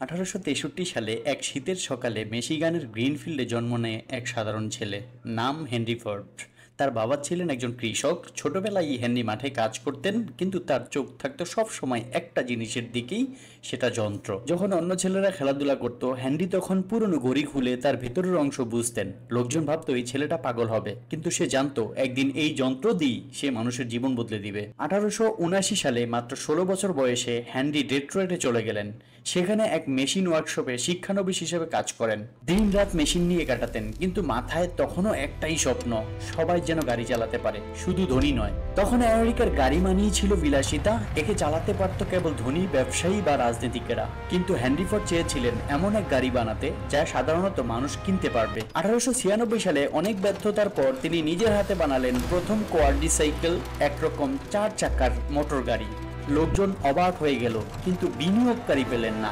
1863 সালে এক শীতের সকালে মিশিগানের গ্রিনফিল্ডে জন্ম নেয় এক সাধারণ ছেলে, নাম হেনরি ফোর্ড। তার বাবা ছিলেন একজন কৃষক। ছোটবেলায় হেনরি মাঠে কাজ করতেন, কিন্তু তার চোখ থাকতো সব সময় একটা জিনিসের দিকেই, সেটা যন্ত্র। যখন অন্য ছেলেরা খেলাধুলা করত, হেনরি তখন পুরনো ঘড়ি খুলে তার ভেতরের অংশ বুঝতেন। লোকজন ভাবতো এই ছেলেটা পাগল হবে, কিন্তু সে জানতো একদিন এই যন্ত্র দিয়ে সে মানুষের জীবন বদলে দিবে। 1879 সালে মাত্র 16 বছর বয়সে হেনরি ডেট্রয়েটে চলে গেলেন। সেখানে এক মেশিন ওয়ার্কশপে শিক্ষানবিশ হিসেবে কাজ করেন। দিন রাত মেশিন নিয়ে কাটাতেন, কিন্তু মাথায় তখনও একটাই স্বপ্ন, সবাই যেন গাড়ি চালাতে পারে, শুধু ধনী নয়। তখন আমেরিকার গাড়ি মানেই ছিল বিলাসিতা, একে চালাতে পারত কেবল ধনী ব্যবসায়ী বা রাজনীতিকেরা। কিন্তু হেনরি ফোর্ড চেয়েছিলেন এমন এক গাড়ি বানাতে যা সাধারণত মানুষ কিনতে পারবে। 1896 সালে অনেক ব্যর্থতার পর তিনি নিজের হাতে বানালেন প্রথম কোয়াড্রিসাইকেল, একরকম 4 চাকার মোটর গাড়ি। লোকজন অবাক হয়ে গেল, কিন্তু বিনিয়োগকারী পেলেন না।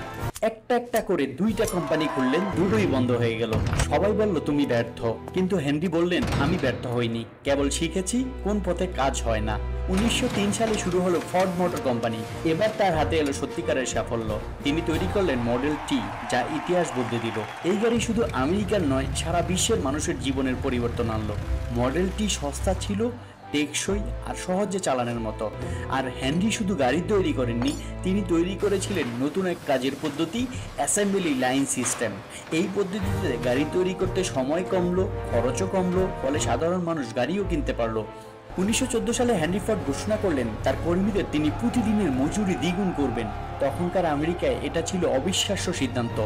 একটা একটা করে 2টা কোম্পানি খুললেন, দুটোই বন্ধ হয়ে গেল। সবাই বলল তুমি ব্যর্থ, কিন্তু হেনরি বললেন আমি ব্যর্থ হইনি, কেবল শিখেছি কোন পথে কাজ হয় না। 1903 সালে শুরু হলো ফোর্ড মোটর কোম্পানি। এবার তার হাতে এলো সত্যিকারের সাফল্য। তিনি তৈরি করলেন মডেল টি, যা ইতিহাস বদলে দিল। এই গাড়ি শুধু আমেরিকার নয়, সারা বিশ্বের মানুষের জীবনের পরিবর্তন আনলো। মডেল টি সস্তা ছিল, টেকসই আর সহজে চালানোর মতো। আর হেনরি শুধু গাড়ি তৈরি করেননি, তিনি তৈরি করেছিলেন নতুন এক কাজের পদ্ধতি, অ্যাসেম্বলি লাইন সিস্টেম। এই পদ্ধতিতে গাড়ি তৈরি করতে সময় কমলো, খরচও কমলো, ফলে সাধারণ মানুষ গাড়িও কিনতে পারলো। 1914 সালে হেনরি ফোর্ড ঘোষণা করলেন তার কর্মীদের তিনি প্রতিদিনের মজুরি দ্বিগুণ করবেন। তখনকার আমেরিকায় এটা ছিল অবিশ্বাস্য সিদ্ধান্ত।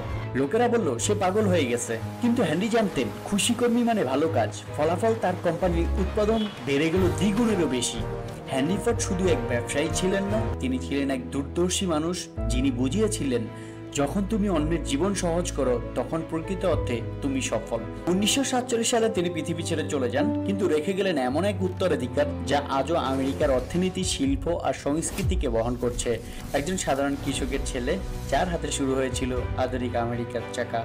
লোকেরা বলল সে পাগল হয়ে গেছে, কিন্তু হেনরি জানতেন খুশি কর্মী মানে ভালো কাজ। ফলাফল, তার কোম্পানির উৎপাদন বেড়ে গেল দ্বিগুণেরও বেশি। হেনরি ফোর্ড শুধু এক ব্যবসায়ী ছিলেন না, তিনি ছিলেন এক দূরদর্শী মানুষ, যিনি বুঝিয়েছিলেন যখন তুমি অন্যের জীবন সহজ করো, তখন প্রকৃত অর্থে তুমি সফল। 1947 সালে তিনি পৃথিবী ছেড়ে চলে যান, কিন্তু রেখে গেলেন এমন এক উত্তরাধিকার যা আজও আমেরিকার অর্থনীতি, শিল্প আর সংস্কৃতিকে বহন করছে। একজন সাধারণ কৃষকের ছেলে, যার হাতে শুরু হয়েছিল আধুনিক আমেরিকার চাকা।